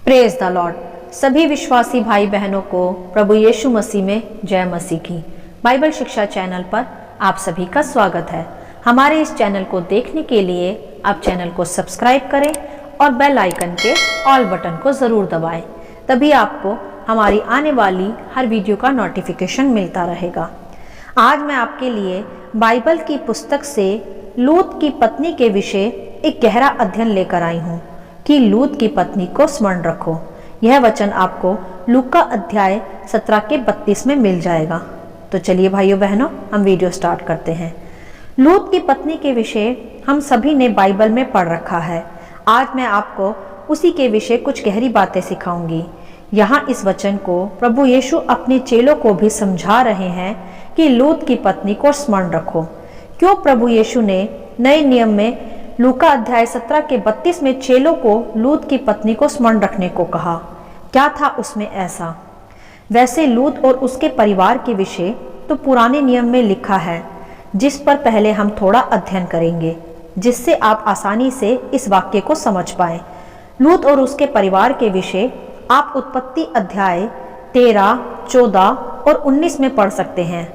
Praise the Lord. सभी विश्वासी भाई बहनों को प्रभु यीशु मसीह में जय मसीह की। बाइबल शिक्षा चैनल पर आप सभी का स्वागत है। हमारे इस चैनल को देखने के लिए आप चैनल को सब्सक्राइब करें और बेल आइकन के ऑल बटन को ज़रूर दबाएं। तभी आपको हमारी आने वाली हर वीडियो का नोटिफिकेशन मिलता रहेगा। आज मैं आपके लिए बाइबल की पुस्तक से लूत की पत्नी के विषय एक गहरा अध्ययन लेकर आई हूँ कि लूत की पत्नी को स्मरण रखो। यह वचन आपको लूका अध्याय 17 के 32 में मिल जाएगा। तो चलिए भाइयों बहनों, हम वीडियो स्टार्ट करते हैं। लूत की पत्नी के विषय हम सभी ने बाइबल में पढ़ रखा है। आज मैं आपको उसी के विषय कुछ गहरी बातें सिखाऊंगी। यहाँ इस वचन को प्रभु यीशु अपने चेलों को भी समझा रहे हैं कि लूत की पत्नी को स्मरण रखो। क्यों प्रभु यीशु ने नए नियम में लूका अध्याय 17 के 32 में चेलों को लूत की पत्नी को स्मरण रखने को कहा? क्या था उसमें ऐसा? वैसे लूत और उसके परिवार के विषय तो पुराने नियम में लिखा है, जिस पर पहले हम थोड़ा अध्ययन करेंगे, जिससे आप आसानी से इस वाक्य को समझ पाएं। लूत और उसके परिवार के विषय आप उत्पत्ति अध्याय 13, 14 और 19 में पढ़ सकते हैं,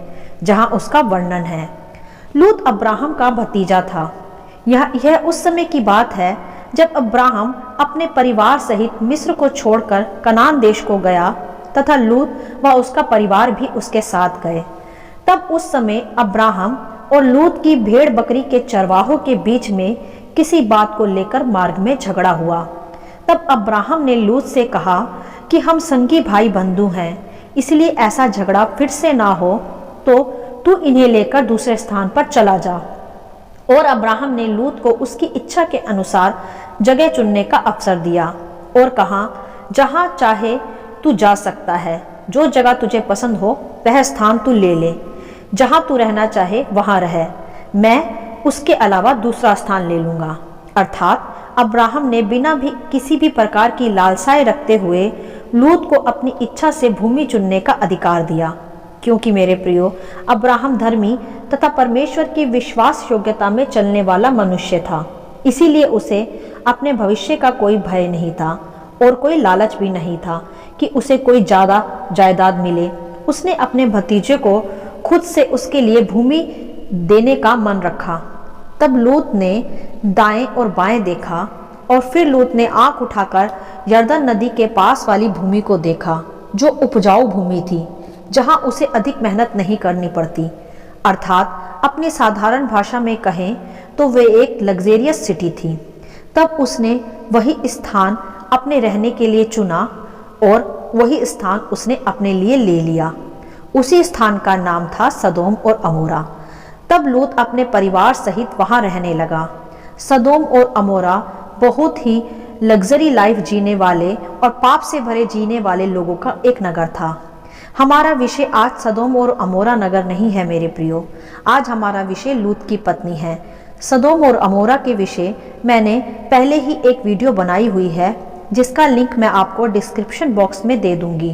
जहां उसका वर्णन है। लूत अब्राहम का भतीजा था। यह उस समय की बात है जब अब्राहम अपने परिवार सहित मिस्र को छोड़कर कनान देश को गया तथा लूत व उसका परिवार भी उसके साथ गए। तब उस समय अब्राहम और लूत की भेड़ बकरी के चरवाहों के बीच में किसी बात को लेकर मार्ग में झगड़ा हुआ। तब अब्राहम ने लूत से कहा कि हम संगी भाई बंधु हैं, इसलिए ऐसा झगड़ा फिर से ना हो, तो तू इन्हें लेकर दूसरे स्थान पर चला जा। और अब्राहम ने लूत को उसकी इच्छा के अनुसार जगह चुनने का अवसर दिया और कहा, जहाँ चाहे तू जा सकता है, जो जगह तुझे पसंद हो वह स्थान तू ले ले, जहाँ तू रहना चाहे वहाँ रह, मैं उसके अलावा दूसरा स्थान ले लूँगा। अर्थात अब्राहम ने बिना भी किसी भी प्रकार की लालसाएं रखते हुए लूत को अपनी इच्छा से भूमि चुनने का अधिकार दिया। क्योंकि मेरे प्रियो, अब्राहम धर्मी तथा परमेश्वर की विश्वास योग्यता में चलने वाला मनुष्य था, इसीलिए उसे अपने भविष्य का कोई भय नहीं था और कोई लालच भी नहीं था कि उसे कोई ज़्यादा जायदाद मिले। उसने अपने भतीजे को खुद से उसके लिए भूमि देने का मन रखा। तब लूत ने दाएं और बाएं देखा और फिर लूत ने आंख उठाकर यरदन नदी के पास वाली भूमि को देखा, जो उपजाऊ भूमि थी, जहां उसे अधिक मेहनत नहीं करनी पड़ती। अर्थात अपनी साधारण भाषा में कहें तो वे एक लग्जेरियस सिटी थी। तब उसने वही स्थान अपने रहने के लिए चुना और वही स्थान उसने अपने लिए ले लिया। उसी स्थान का नाम था सदोम और अमोरा। तब लूत अपने परिवार सहित वहां रहने लगा। सदोम और अमोरा बहुत ही लग्जरी लाइफ जीने वाले और पाप से भरे जीने वाले लोगों का एक नगर था। हमारा विषय आज सदोम और अमोरा नगर नहीं है मेरे प्रियो, आज हमारा विषय लूत की पत्नी है। सदोम और अमोरा के विषय मैंने पहले ही एक वीडियो बनाई हुई है, जिसका लिंक मैं आपको डिस्क्रिप्शन बॉक्स में दे दूंगी,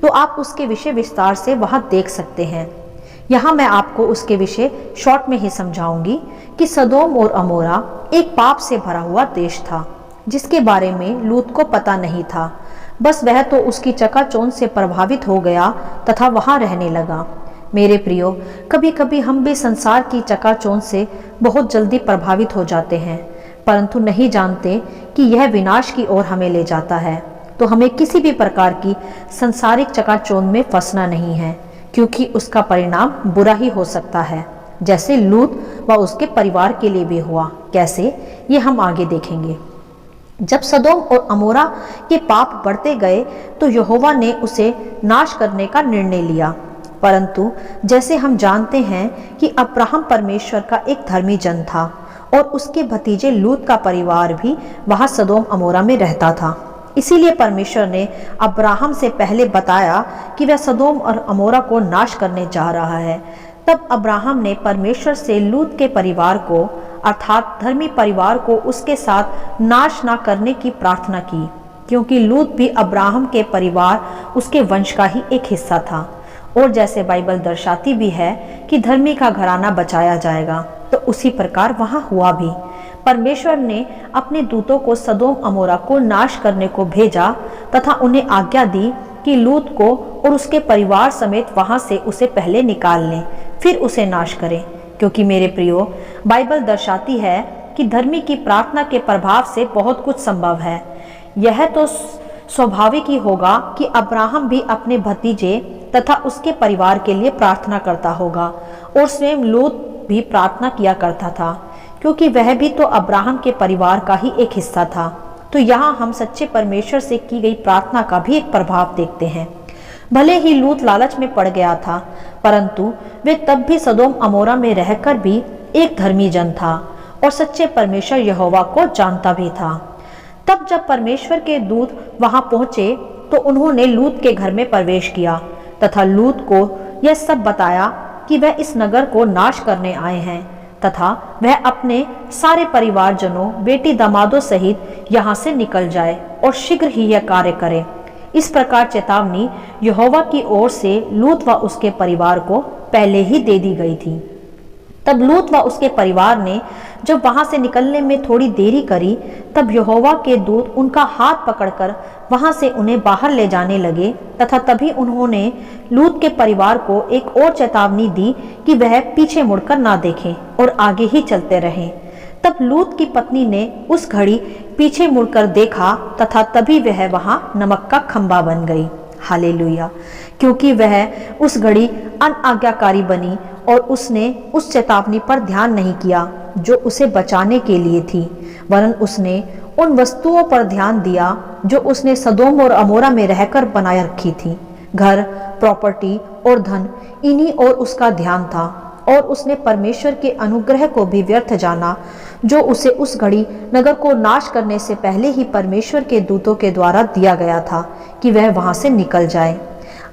तो आप उसके विषय विस्तार से वहां देख सकते हैं। यहाँ मैं आपको उसके विषय शॉर्ट में ही समझाऊंगी कि सदोम और अमोरा एक पाप से भरा हुआ देश था, जिसके बारे में लूत को पता नहीं था। बस वह तो उसकी चकाचौंध से प्रभावित हो गया तथा वहां रहने लगा। मेरे प्रियो, कभी कभी हम भी संसार की चकाचौंध से बहुत जल्दी प्रभावित हो जाते हैं, परंतु नहीं जानते कि यह विनाश की ओर हमें ले जाता है। तो हमें किसी भी प्रकार की संसारिक चकाचौंध में फंसना नहीं है, क्योंकि उसका परिणाम बुरा ही हो सकता है, जैसे लूत व उसके परिवार के लिए भी हुआ। कैसे, ये हम आगे देखेंगे। जब सदोम और अमोरा के पाप बढ़ते गए तो यहोवा ने उसे नाश करने का निर्णय लिया। परंतु जैसे हम जानते हैं कि अब्राहम परमेश्वर का एक धर्मी जन था और उसके भतीजे लूत का परिवार भी वहां सदोम अमोरा में रहता था, इसीलिए परमेश्वर ने अब्राहम से पहले बताया कि वह सदोम और अमोरा को नाश करने जा रहा है। तब अब्राहम ने परमेश्वर से लूत के परिवार को, अर्थात धर्मी परिवार को, उसके साथ नाश ना करने की प्रार्थना की, क्योंकि लूत भी अब्राहम के परिवार, उसके वंश का ही एक हिस्सा था। और जैसे बाइबल दर्शाती भी है कि धर्मी का घराना बचाया जाएगा, तो उसी प्रकार वहां हुआ भी। परमेश्वर ने अपने दूतों को सदोम अमोरा को नाश करने को भेजा, तथा उन्हें आज्ञा दी कि लूत को और उसके परिवार समेत वहां से उसे पहले निकाल लें, फिर उसे नाश करें। क्योंकि मेरे प्रियो, बाइबल दर्शाती है कि धर्मी की प्रार्थना के प्रभाव से बहुत कुछ संभव है। यह तो स्वाभाविक ही होगा कि अब्राहम भी अपने भतीजे तथा उसके परिवार के लिए प्रार्थना करता होगा, और स्वयं लूत भी प्रार्थना किया करता था, क्योंकि वह भी तो अब्राहम के परिवार का ही एक हिस्सा था। तो यहाँ हम सच्चे परमेश्वर से की गई प्रार्थना का भी एक प्रभाव देखते हैं। भले ही लूत लालच में पड़ गया था, परंतु वे तब भी सदोम अमोरा में रहकर भी एक धर्मी जन था और सच्चे परमेश्वर यहोवा को जानता भी था। तब जब परमेश्वर के दूत वहां पहुंचे तो उन्होंने लूत के घर में प्रवेश किया तथा लूत को यह सब बताया कि वह इस नगर को नाश करने आए हैं तथा वह अपने सारे परिवारजनों, बेटी दामादों सहित यहाँ से निकल जाए और शीघ्र ही यह कार्य करे। इस प्रकार चेतावनी यहोवा की ओर से लूत व उसके परिवार को पहले ही दे दी गई थी। तब लूत व उसके परिवार ने जब वहां से निकलने में थोड़ी देरी करी, तब यहोवा के दूत उनका हाथ पकड़कर वहां से उन्हें बाहर ले जाने लगे तथा तभी उन्होंने लूत के परिवार को एक और चेतावनी दी कि वह पीछे मुड़कर ना देखें और आगे ही चलते रहें। तब लूत की पत्नी ने उस घड़ी पीछे मुड़कर देखा तथा तभी वह वहां नमक का खंबा बन गई। हालेलुया! क्योंकि वह उस घड़ी अनाज्ञाकारी बनी और उसने उस चेतावनी पर ध्यान नहीं किया जो उसे बचाने के लिए थी, वरन उसने उन वस्तुओं पर ध्यान दिया जो उसने सदोम और अमोरा में रहकर बनाए रखी थी। घर, प्रॉपर्टी और धन, इन्हीं और उसका ध्यान था, और उसने परमेश्वर के अनुग्रह को भी व्यर्थ जाना जो उसे उस घड़ी नगर को नाश करने से पहले ही परमेश्वर के दूतों के द्वारा दिया गया था कि वह वहां से निकल जाए।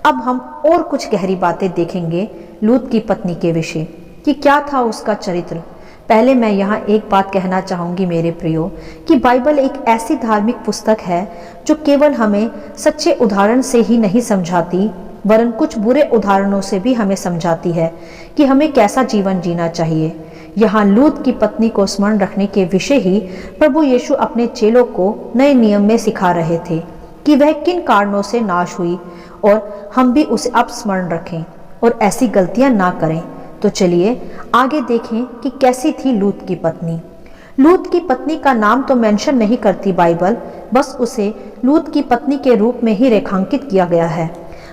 अब हम और कुछ गहरी बातें देखेंगे लूत की पत्नी के विषय कि क्या था उसका चरित्र। पहले मैं यहाँ एक बात कहना चाहूँगी मेरे प्रियो, कि बाइबल एक ऐसी धार्मिक पुस्तक है जो केवल हमें सच्चे उदाहरण से ही नहीं समझाती, वरन कुछ बुरे उदाहरणों से भी हमें समझाती है कि हमें कैसा जीवन जीना चाहिए। यहाँ लूत की पत्नी को स्मरण रखने के विषय ही प्रभु यीशु अपने चेलों को नए नियम में सिखा रहे थे कि वह किन कारणों से नाश हुई, और हम भी उसे अब स्मरण रखें और ऐसी गलतियां ना करें। तो चलिए आगे देखें कि कैसी थी लूत की पत्नी। लूत की पत्नी का नाम तो मेंशन नहीं करती बाइबल, बस उसे लूत की पत्नी के रूप में ही रेखांकित किया गया है।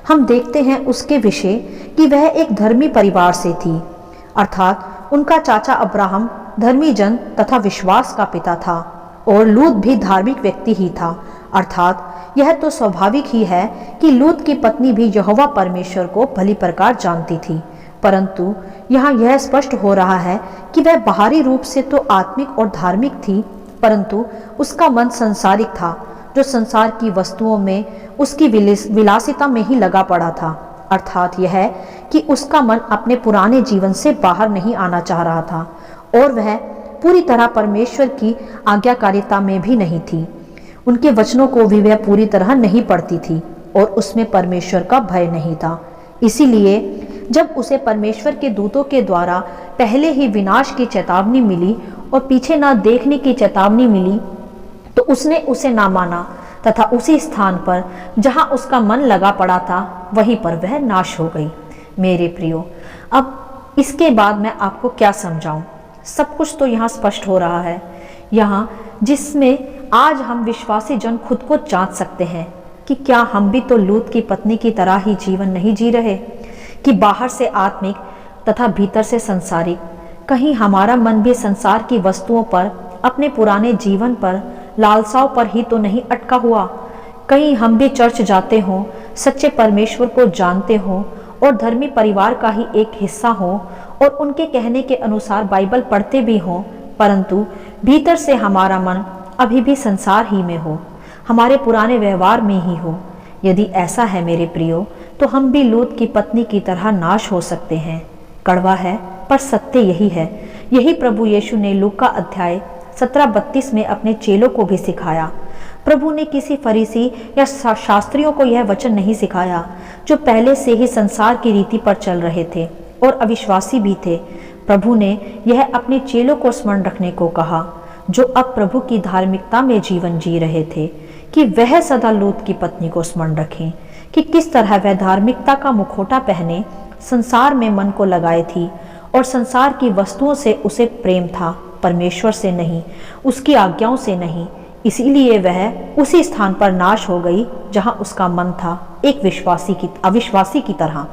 हम देखते हैं उसके विषय कि वह एक धर्मी परिवार से थी, अर्थात उनका चाचा अब्राहम धर्मी जन तथा विश्वास का पिता था, और लूत भी धार्मिक व्यक्ति ही था। अर्थात यह तो स्वाभाविक ही है कि लूत की पत्नी भी यहोवा परमेश्वर को भली प्रकार जानती थी, परंतु यहाँ यह स्पष्ट हो रहा है कि वह बाहरी रूप से तो आत्मिक और धार्मिक थी, परंतु उसका मन संसारिक था, जो संसार की वस्तुओं में, उसकी विलासिता में ही लगा पड़ा था। अर्थात यह कि उसका मन अपने पुराने जीवन से बाहर नहीं आना चाह रहा था, और वह पूरी तरह परमेश्वर की आज्ञाकारिता में भी नहीं थी। उनके वचनों को भी वह पूरी तरह नहीं पढ़ती थी, और उसमें परमेश्वर का भय नहीं था। इसीलिए जब उसे परमेश्वर के दूतों के द्वारा पहले ही विनाश की चेतावनी मिली और पीछे ना देखने की चेतावनी मिली, तो उसने उसे ना माना तथा उसी स्थान पर जहां उसका मन लगा पड़ा था, वहीं पर वह नाश हो गई। मेरे प्रियो, अब इसके बाद मैं आपको क्या समझाऊं? सब कुछ तो यहाँ स्पष्ट हो रहा है, यहाँ जिसमें आज हम विश्वासी जन खुद को जांच सकते हैं कि क्या हम भी तो लूत की पत्नी की तरह ही जीवन नहीं जी रहे, कि बाहर से आत्मिक तथा भीतर से संसारिक। कहीं हमारा मन भी संसार की वस्तुओं पर, अपने पुराने जीवन पर, लालसाओं पर ही तो नहीं अटका हुआ। कहीं हम भी चर्च जाते हों, सच्चे परमेश्वर को जानते हों और धर्मी परिवार का ही एक हिस्सा हों और उनके कहने के अनुसार बाइबल पढ़ते भी हों, परंतु भीतर से हमारा मन अभी भी संसार ही में हो, हमारे पुराने व्यवहार में ही हो। यदि ऐसा है मेरे प्रियो, तो हम भी लूत की पत्नी की तरह नाश हो सकते हैं। कड़वा है पर सत्य यही है। यही प्रभु यीशु ने लूका अध्याय 17-32 में अपने चेलों को भी सिखाया। प्रभु ने किसी फरीसी या शास्त्रियों को यह वचन नहीं सिखाया जो पहले से ही संसार की रीति पर चल रहे थे और अविश्वासी भी थे। प्रभु ने यह अपने चेलों को स्मरण रखने को कहा, जो अब प्रभु की धार्मिकता में जीवन जी रहे थे, कि वह सदा लूत की पत्नी को स्मरण रखें कि किस तरह वह धार्मिकता का मुखौटा पहने संसार में मन को लगाए थी और संसार की वस्तुओं से उसे प्रेम था, परमेश्वर से नहीं, उसकी आज्ञाओं से नहीं। इसीलिए वह उसी स्थान पर नाश हो गई जहां उसका मन था, एक अविश्वासी की तरह,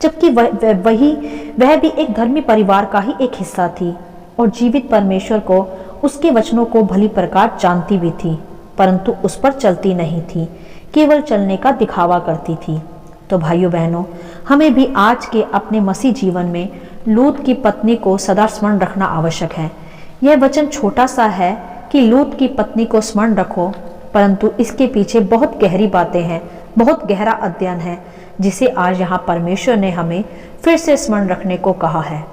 जबकि वह भी एक धर्मी परिवार का ही एक हिस्सा थी और जीवित परमेश्वर को, उसके वचनों को भली प्रकार जानती भी थी, परंतु उस पर चलती नहीं थी, केवल चलने का दिखावा करती थी। तो भाइयों बहनों, हमें भी आज के अपने मसीह जीवन में लूत की पत्नी को सदा स्मरण रखना आवश्यक है। यह वचन छोटा सा है कि लूत की पत्नी को स्मरण रखो, परंतु इसके पीछे बहुत गहरी बातें हैं, बहुत गहरा अध्ययन है, जिसे आज यहाँ परमेश्वर ने हमें फिर से स्मरण रखने को कहा है।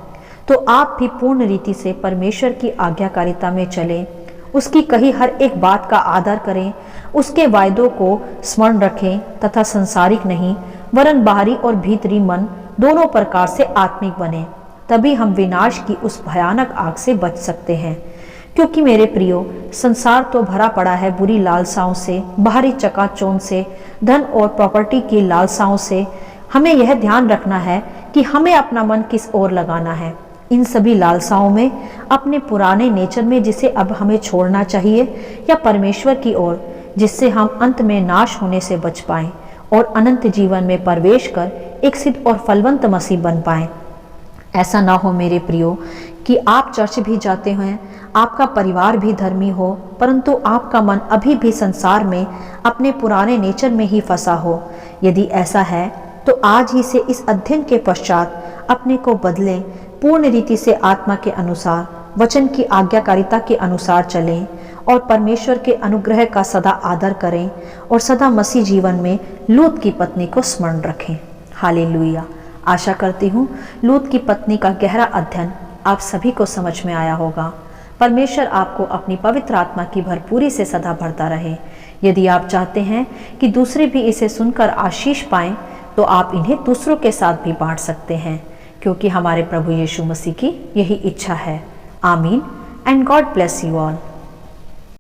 तो आप भी पूर्ण रीति से परमेश्वर की आज्ञाकारिता में चलें, उसकी कही हर एक बात का आदर करें, उसके वायदों को स्मरण रखें तथा संसारिक नहीं वरन बाहरी और भीतरी मन दोनों प्रकार से आत्मिक बने। तभी हम विनाश की उस भयानक आग से बच सकते हैं। क्योंकि मेरे प्रियो, संसार तो भरा पड़ा है बुरी लालसाओं से, बाहरी चकाचौंध से, धन और प्रॉपर्टी की लालसाओं से। हमें यह ध्यान रखना है कि हमें अपना मन किस ओर लगाना है, इन सभी लालसाओं में, अपने पुराने नेचर में जिसे अब हमें छोड़ना चाहिए, या परमेश्वर की ओर जिससे हम अंत में नाश होने से बच पाएं और अनंत जीवन में प्रवेश कर एक सिद्ध और फलवंत मसीह बन पाएं। ऐसा ना हो मेरे प्रियो कि आप चर्च भी जाते हैं, आपका परिवार भी धर्मी हो, परंतु आपका मन अभी भी संसार में अपने पुराने नेचर में ही फंसा हो। यदि ऐसा है तो आज ही से इस अध्ययन के पश्चात अपने को बदलें, पूर्ण रीति से आत्मा के अनुसार, वचन की आज्ञाकारिता के अनुसार चलें और परमेश्वर के अनुग्रह का सदा आदर करें और सदा मसीह जीवन में लूत की पत्नी को स्मरण रखें। हालेलुया। आशा करती हूँ लूत की पत्नी का गहरा अध्ययन आप सभी को समझ में आया होगा। परमेश्वर आपको अपनी पवित्र आत्मा की भरपूरी से सदा भरता रहे। यदि आप चाहते हैं कि दूसरे भी इसे सुनकर आशीष पाएं, तो आप इन्हें दूसरों के साथ भी बांट सकते हैं, क्योंकि हमारे प्रभु यीशु मसीह की यही इच्छा है। आमीन and God bless you all.